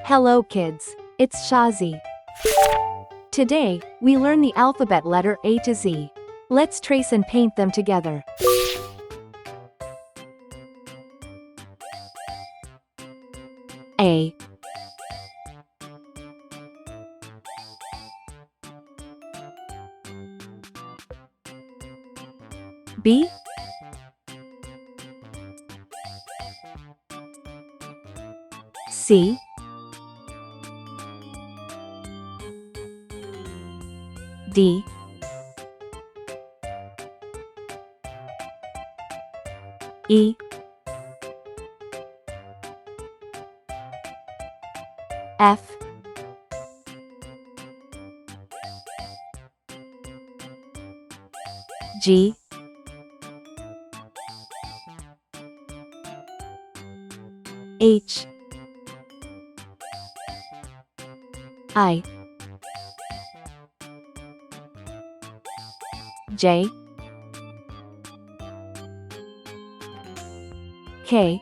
Hello kids, it's Shazi. Today, we learn the alphabet letter A to Z. Let's trace and paint them together. A, B, C, D, E, F, G, H, I, J, K,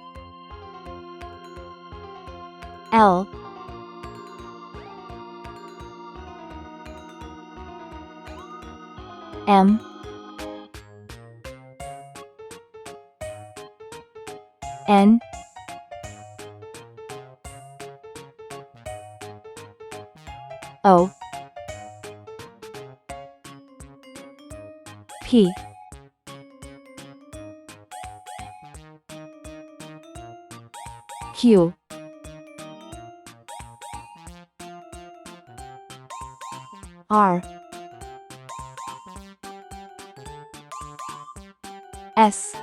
L, M, N, O, P, Q, R, S,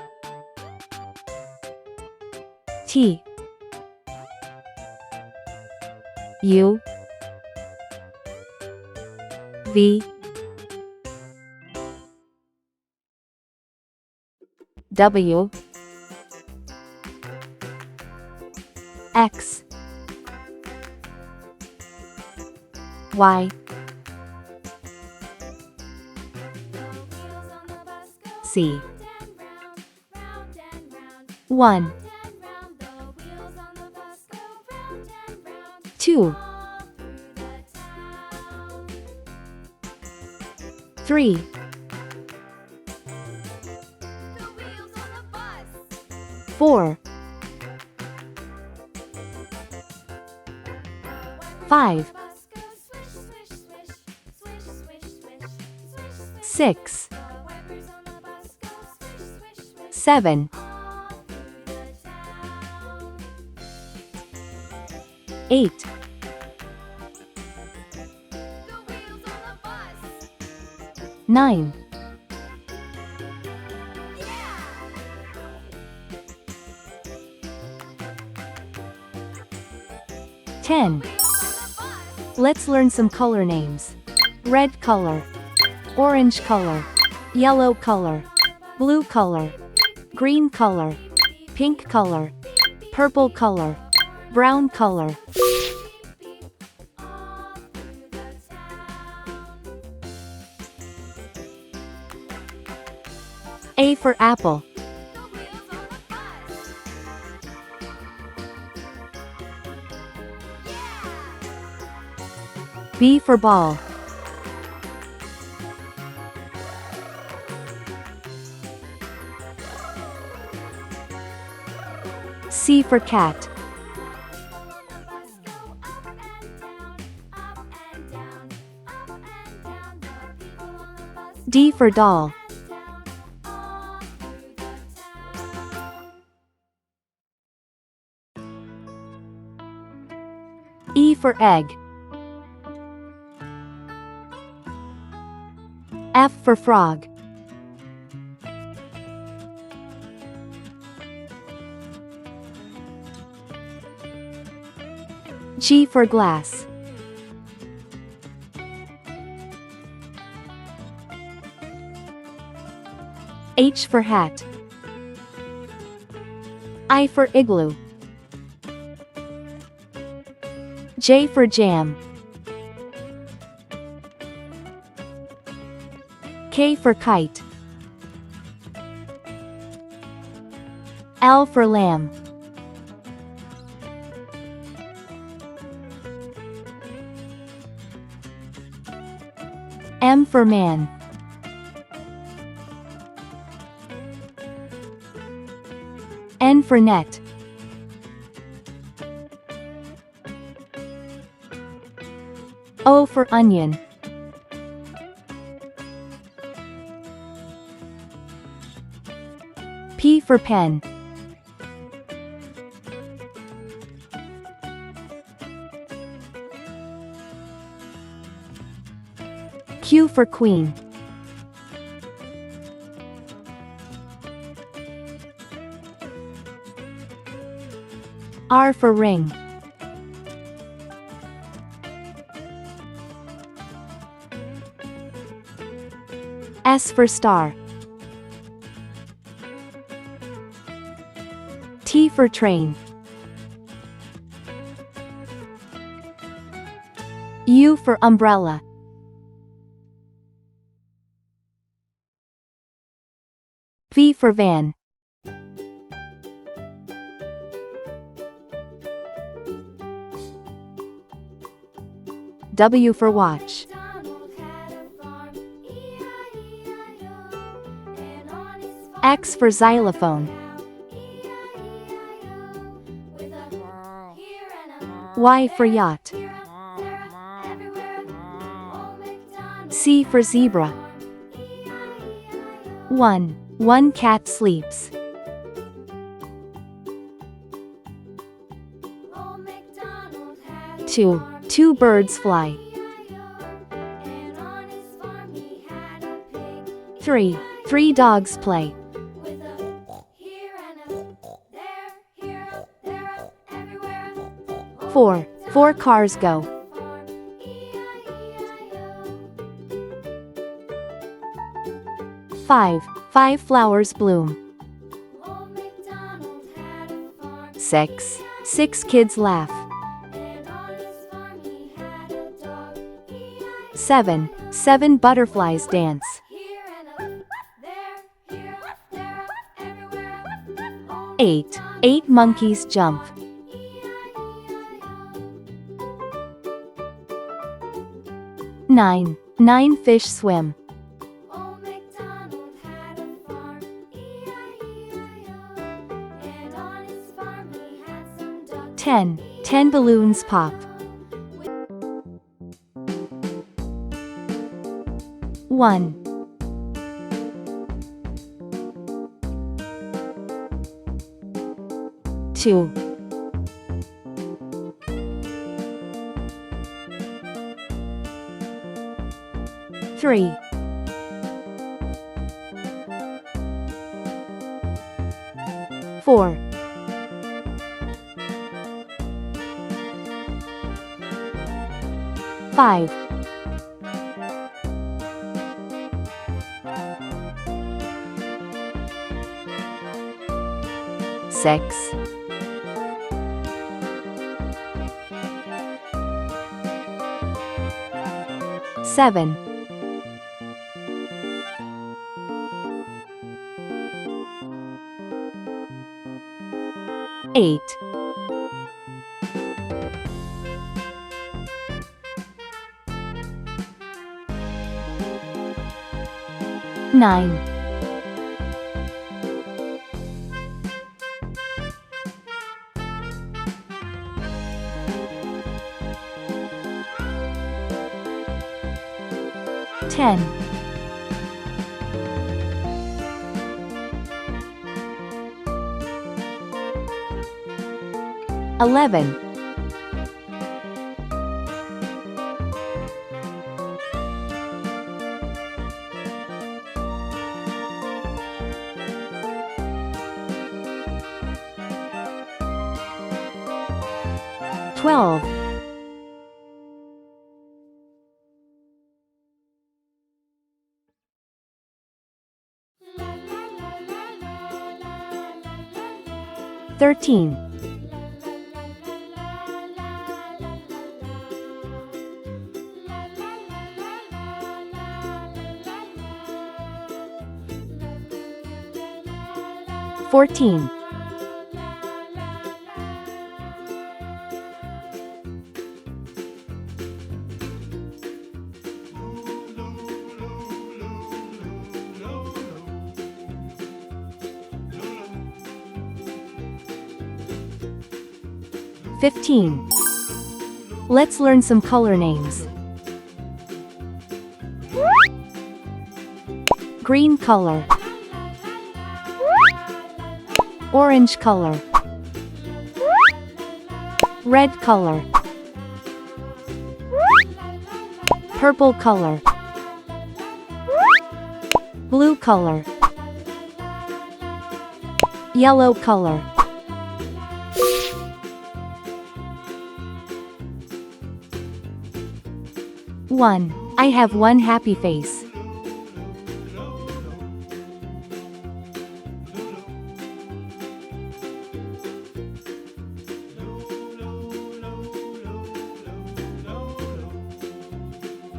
T, U, V, W, X, Y, C. 1, 2, 3, 4, 5, 6, 7, 8, 9, 10. Let's learn some color names. Red color, orange color, yellow color, blue color, green color, pink color, purple color, brown color. A for apple. B for ball. C for cat. D for doll. E for egg. F for frog. G for glass. H for hat. I for igloo. J for jam. K for kite. L for lamb. M for man. N for net. O for onion. P for pen. Q for queen. R for ring. S for star. T for train. U for umbrella. V for van. W for watch. X for xylophone. Y for yacht. C for zebra. 1 cat sleeps. 2 birds fly. 3 dogs play. 4 cars go. 5 flowers bloom. 6 kids laugh. 7 butterflies dance. 8 monkeys jump. 9 fish swim. 10 balloons pop. 1 2 3 4 5 6 7 8 9 10 11 12 13 14 15. Let's learn some color names. Green color, orange color, red color, purple color, blue color, yellow color. 1. I have one happy face.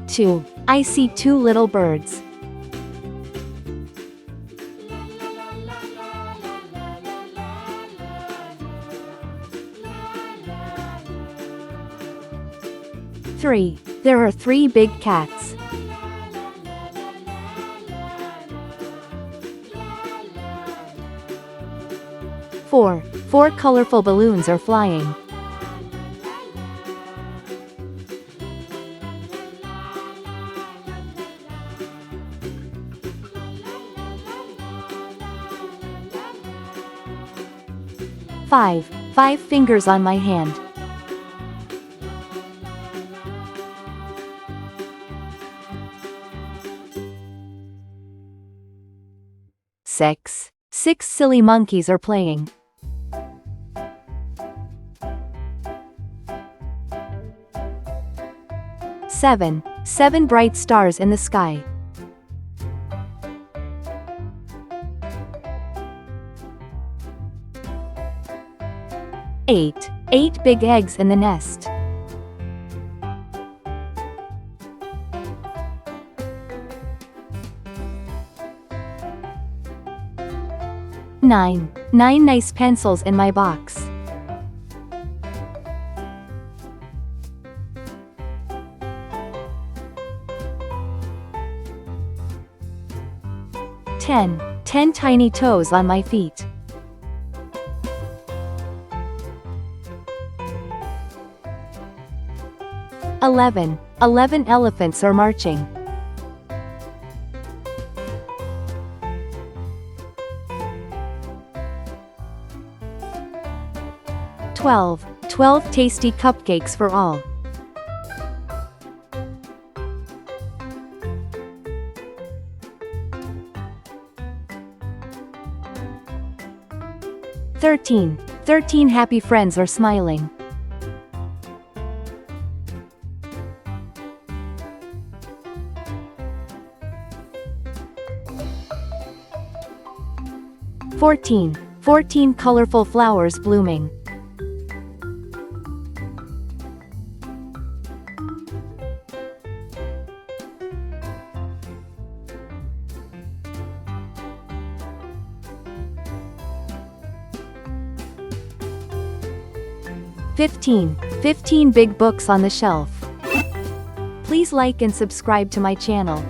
2. I see two little birds. 3. There are 3 big cats. 4. 4 colorful balloons are flying. 5. 5 fingers on my hand. 6. 6 silly monkeys are playing. 7. 7 bright stars in the sky. 8. 8 big eggs in the nest. 9. 9 nice pencils in my box. 10. 10 tiny toes on my feet. 11. 11 elephants are marching. 12. 12 tasty cupcakes for all. 13. 13 happy friends are smiling. 14. 14 colorful flowers blooming. 15. 15 big books on the shelf. Please like and subscribe to my channel.